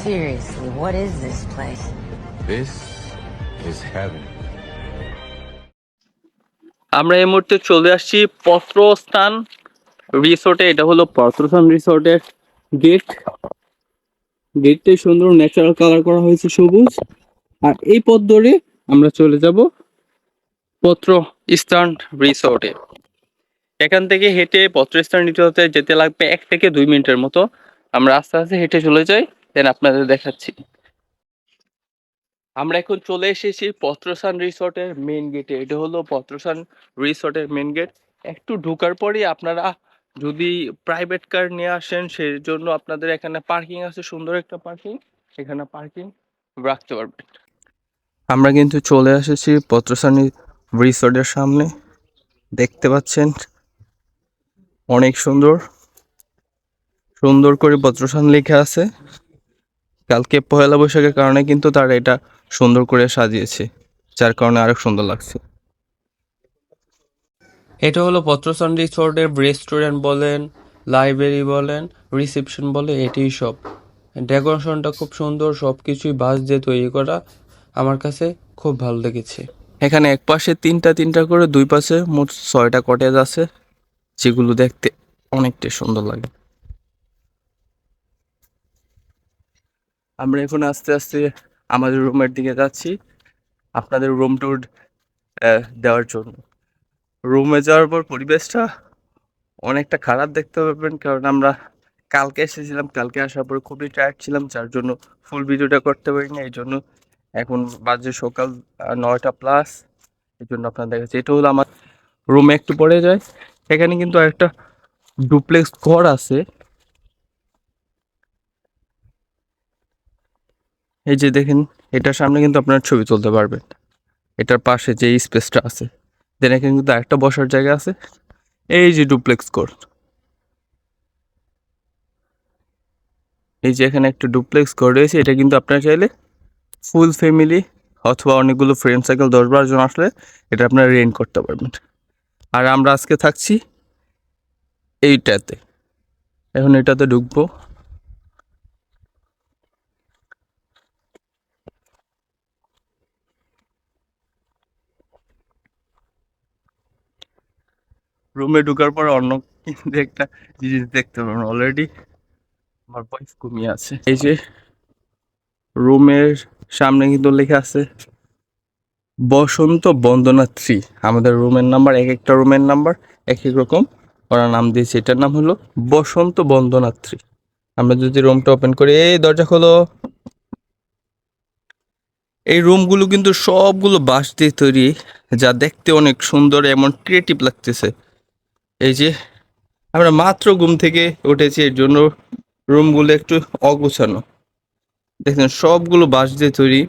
Seriously, what is this place? This is heaven. আমরা এই মুহূর্তে চলে আসছি পত্রস্থান রিসোর্টে। এটা হলো পত্রস্থান রিসোর্টের গেট। গেটটাই সুন্দর ন্যাচারাল কালার করা হয়েছে সবুজ। আর এই পথ ধরে আমরা চলে যাব পত্রস্থান রিসোর্টে। এখান থেকে হেঁটে পত্রস্থান রিসোর্টে যেতে লাগবে 1 থেকে 2 মিনিটের মতো। আমরা আস্তে আস্তে হেঁটে চলে যাই, দেন আপনাদের দেখাচ্ছি। আমরা এখন চলে এসেছি পত্রস্থান রিসোর্টের মেইন গেটে। এটা হলো পত্রস্থান রিসোর্টের মেইন গেট। একটু ঢোকার পরেই আপনারা যদি প্রাইভেট কার নিয়ে আসেন, সেই জন্য আপনাদের এখানে পার্কিং আছে, সুন্দর একটা পার্কিং, এখানে পার্কিং রাখতে পারবেন। আমরা কিন্তু চলে এসেছি পত্রস্থান রিসোর্টের সামনে। দেখতে পাচ্ছেন অনেক সুন্দর সুন্দর করে পত্রস্থান লেখা আছে। কালকে পহেলা বৈশাখের কারণে কিন্তু তারা এটা সুন্দর করে সাজিয়েছে, যার কারণে আরো সুন্দর লাগছে। এটা হলো পত্রস্থান রিসোর্টের রেস্টুরেন্ট বলেন, লাইব্রেরি বলেন, রিসেপশন বলে, এটাই সব। ডেকোরেশনটা খুব সুন্দর, সবকিছুই বাঁশ দিয়ে তৈরি করা। আমার কাছে খুব ভালো লেগেছে। এখানে এক পাশে তিনটা করে, দুই পাশে মোট 6টা কটেজ আছে, যেগুলো দেখতে অনেকটাই সুন্দর লাগে। আমরা এখন আস্তে আস্তে আমাদের রুমের দিকে যাচ্ছি, আপনাদের রুম ট্যুর দেওয়ার জন্য। রুমে যাওয়ার পর পরিবেশটা অনেকটা খারাপ দেখতে পাবেন, কারণ আমরা কালকে এসেছিলাম, কালকে আসার পর খুবই টায়ার্ড ছিলাম, যার জন্য ফুল ভিডিওটা করতে পারিনি। এই জন্য এখন বাজে সকাল 9টা প্লাস, এই জন্য আপনার দেখাচ্ছে। এটা হলো আমার রুমে। একটু পরে যায়, এখানে কিন্তু একটা ডুপ্লেক্স ঘর আছে। এই যে দেখেন, এটার সামনে কিন্তু আপনার ছবি তুলতে পারবেন। এটার পাশে যে স্পেসটা আছে, দেন এখানে কিন্তু একটা বসার জায়গা আছে। এই যে ডুপ্লেক্স ঘর, এই যে এখানে একটা ডুপ্লেক্স ঘর রয়েছে। এটা কিন্তু আপনারা চাইলে ফুল ফ্যামিলি অথবা অনেকগুলো ফ্রেন্ড সার্কেল 10-12 জন আসলে এটা আপনারা রেন্ট করতে পারবেন। আর আমরা আজকে থাকছি এইটাতে। এখন এটাতে ঢুকবো। রুমে ঢুকার পর অন্য কিন্তু একটা জিনিস দেখতে পাবেন, অলরেডি আমার ওয়াইফ ঘুমিয়ে আছে। এই যে রুমের সামনে কিন্তু লেখা আছে বসন্ত বন্দনা 3। আমাদের রুমের নাম্বার, এক একটা রুমের নাম্বার এক এক রকম, ওরা নাম দিয়েছে। এটার নাম হলো বসন্ত বন্দনা 3। আমরা যদি রুমটা ওপেন করি, এই দরজা খোলো। এই রুমগুলো কিন্তু সবগুলো বাঁশ দিয়ে তৈরি, যা দেখতে অনেক সুন্দর, এমন ক্রিয়েটিভ লাগতেছে। এই যে আমরা মাত্র ঘুম থেকে উঠেছি, এর জন্য রুমগুলো একটু অগোছানো। দেখেন সবগুলো বাঁশ দিয়ে তৈরি।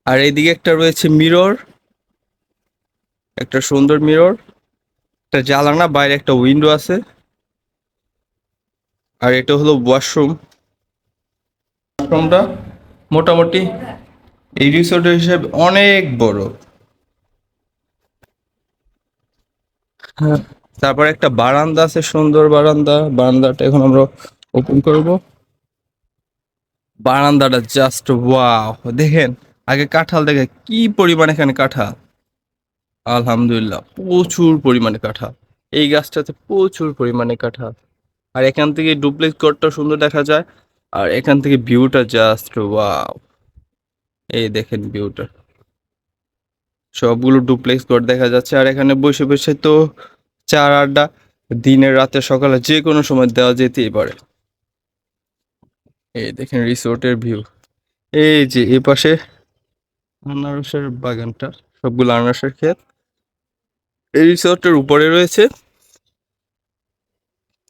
আর এইদিকে একটা রয়েছে মিরর, একটা সুন্দর মিরর, একটা জানালা, বাইরে একটা উইন্ডো আছে। আর এটা হলো ওয়াশরুম। ওয়াশরুমটা মোটামুটি এই রিসোর্টের হিসেবে অনেক বড়। হ্যাঁ, তারপর একটা বারান্দা আছে, সুন্দর বারান্দা। বারান্দাটা এখন আমরা ওপেন করব। বারান্দাটা জাস্ট ওয়াও! দেখেন আগে কাঁঠাল, দেখে কি পরিমাণ এখানে কাঁঠাল। আলহামদুলিল্লাহ, প্রচুর পরিমাণে কাঁঠাল। এই গাছটাতে প্রচুর পরিমাণে কাঁঠাল। আর এখান থেকে ডুপ্লেক্স ঘরটা সুন্দর দেখা যায়। আর এখান থেকে ভিউটা জাস্ট ওয়াও! এই দেখেন ভিউটা, সবগুলো ডুপ্লেক্স ঘর দেখা যাচ্ছে। আর এখানে বসে বসে তো চার আড্ডা দিনের, রাতে, সকালে যে কোনো সময় দেওয়া যেতেই পারে। এই দেখেন রিসোর্টের ভিউ। এই যে এ পাশে আনারসের বাগানটা, সবগুলো আনারসের ক্ষেত। এই রিসোর্টের উপরে রয়েছে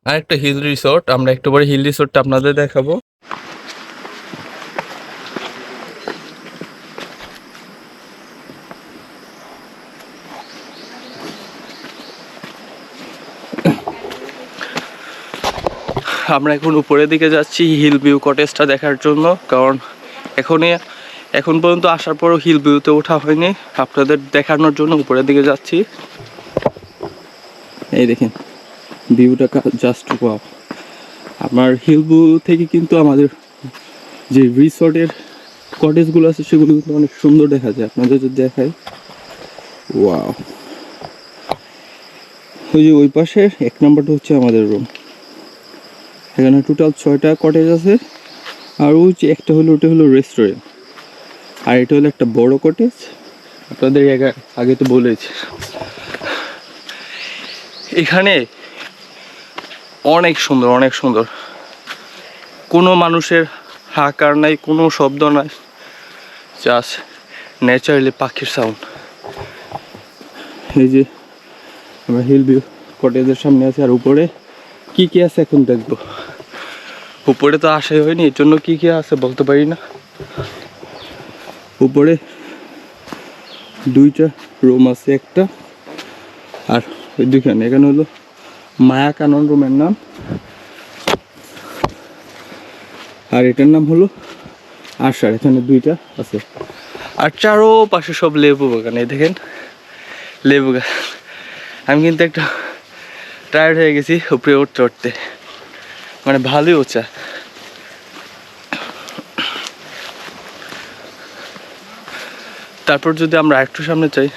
আরেকটা হিল রিসোর্ট। আমরা একটু পরে হিল রিসোর্টটা আপনাদের দেখাবো। আমরা এখন উপরের দিকে যাচ্ছি হিল ভিউ কটেজটা দেখার জন্য, কারণ এখন পর্যন্ত আসার পরও হিল ভিউতে ওঠা হয়নি। আপনাদের দেখানোর জন্য উপরের দিকে যাচ্ছি। এই দেখেন ভিউটা জাস্ট ওয়াও! আমার হিলবু থেকে কিন্তু আমাদের যে রিসর্টের কটেজগুলো আছে সেগুলো কিন্তু অনেক সুন্দর দেখা যায়, আপনাদের যদি দেখাই। ওয়াও, ওই যে ওই পাশের 1 নম্বরটা হচ্ছে আমাদের রুম। এখানে টোটাল 6টা কটেজ আছে, আর ওই যে একটা হলো ওটা হলো রেস্টুরেন্ট, আর এটা হলো একটা বড় কটেজ। আপনাদের আগে তো বলেছি এখানে অনেক সুন্দর, অনেক সুন্দর। কোনো মানুষের হাহাকার নাই, কোনো শব্দ নাই, জাস্ট ন্যাচারালি পাখির সাউন্ড। এই যে আমরা হিল ভিউ কটেজের সামনে আছি, আর উপরে কি কি আছে এখন দেখবো। উপরে তো আসাই হয়নি, এর জন্য কি কি আছে বলতে পারি না। উপরে 2টা রুম আছে, একটা আর ওই দুখানে। এখানে হলো মায়া কানন রুমের নাম, আর এটার নাম হলো আশার। এখানে 2টা আছে, আর চারোপাশে সব লেবু বাগান। এই দেখেন লেবু গাছ। আমি কিন্তু একটা টায়ার্ড হয়ে গেছি উপরে উঠতে উঠতে, মানে ভালোই উঁচা। তারপর যদি আমরা একটু সামনে চাই,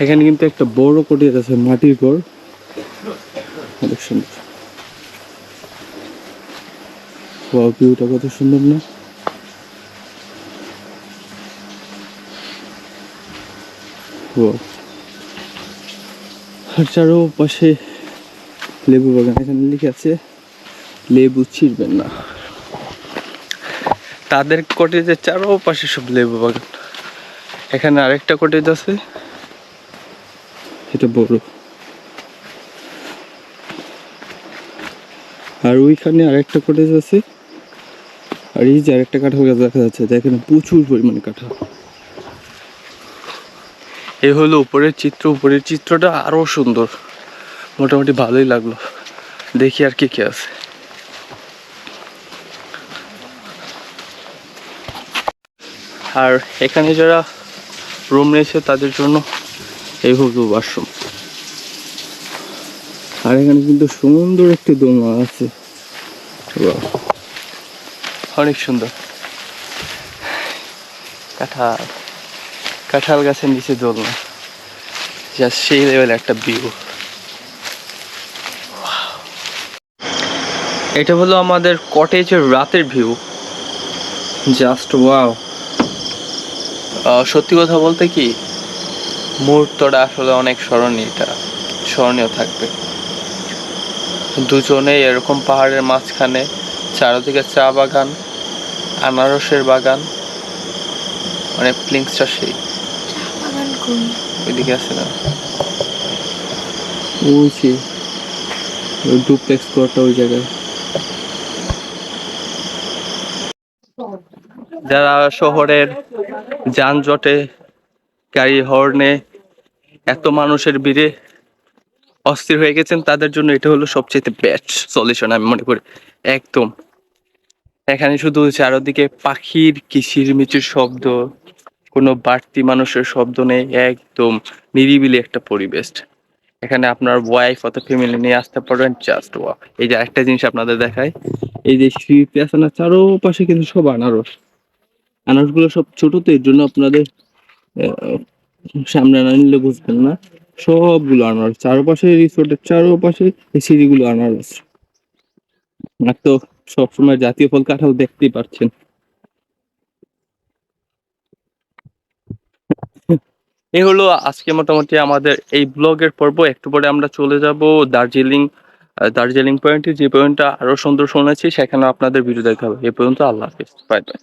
এখানে কিন্তু একটা বড় কটেজ আছে, মাটির ঘর, অনেক সুন্দর। ভিউটা কত সুন্দর না? আর চারোপাশে লেবু বাগান। এখানে লিখে আছে লেবু ছিঁড়বেন না। তাদের কটেজের চারোপাশে সব লেবু বাগান। এখানে আরেকটা কটেজ আছে, এটা বড়, আর ওইখানে আরেকটা কটেজ আছে। আর এই যে আরেকটা কাঁঠাল গাছ দেখা যাচ্ছে, এখানে প্রচুর পরিমাণে কাঁঠাল। এই হলো উপরের চিত্র। উপরের চিত্রটা আরো সুন্দর, মোটামুটি ভালোই লাগলো। দেখি আর কি কি আছে। আর এখানে যারা রুম নিয়েছে তাদের জন্য এই হলো ওয়াশরুম। আর এখানে কিন্তু সুন্দর একটি দোলনা আছে, অনেক সুন্দর। কাঁঠাল গাছের নিচে দোলনা, জাস্ট সেই লেভেল একটা ভিউ। এটা হলো আমাদের কটেজের রাতের ভিউ, জাস্ট ওয়াও। সত্যি কথা বলতে কি, মুহূর্তটা আসলে অনেক স্মরণীয় থাকবে। দুজনে এরকম পাহাড়ের মাঝখানে, চারদিকে চা বাগান, আনারসের বাগান, মানে ফিলিংসটা সেই। ওইদিকে আছে না ওই ডুপ্লেক্স ঘরটা ওই জায়গায়। যারা শহরের যানজটে, গাড়ি হর্নে, এত মানুষের ভিড়ে অস্থির হয়ে গেছেন, তাদের জন্য এটা হলো সবচেয়ে বেস্ট সলিউশন আমি মনে করি। একদম এখানে শুধু চারদিকে পাখির কিচিরমিচির শব্দ, কোনো বাড়তি মানুষের শব্দ নেই, একদম নিরিবিলি একটা পরিবেশ। এখানে আপনার ওয়াইফ অথবা ফ্যামিলি নিয়ে আসতে পারবেন, জাস্ট ওয়াও। এই যে একটা জিনিস আপনাদের দেখায়, এই যে শীত আছে না, চারোপাশে কিন্তু সব আনারসগুলো সব ছোট, তো এর জন্য আপনাদের সামনে না নিলে বুঝবেন না। সবগুলো আনারস, চারপাশে রিসোর্টের চারপাশে এই সিঁড়িগুলো আনারস। আর তো সবসময় জাতীয় ফল কাঁঠাল দেখতেই পাচ্ছেন। এই হলো আজকে মোটামুটি আমাদের এই ব্লগের পর্ব। একটু পরে আমরা চলে যাব দার্জিলিং পয়েন্টে, যে পয়েন্টটা আরো সুন্দর শুনেছি, সেখানে আপনাদের ভিডিও দেখা হবে। এই পর্যন্ত আল্লাহ হাফিজ, বাই বাই।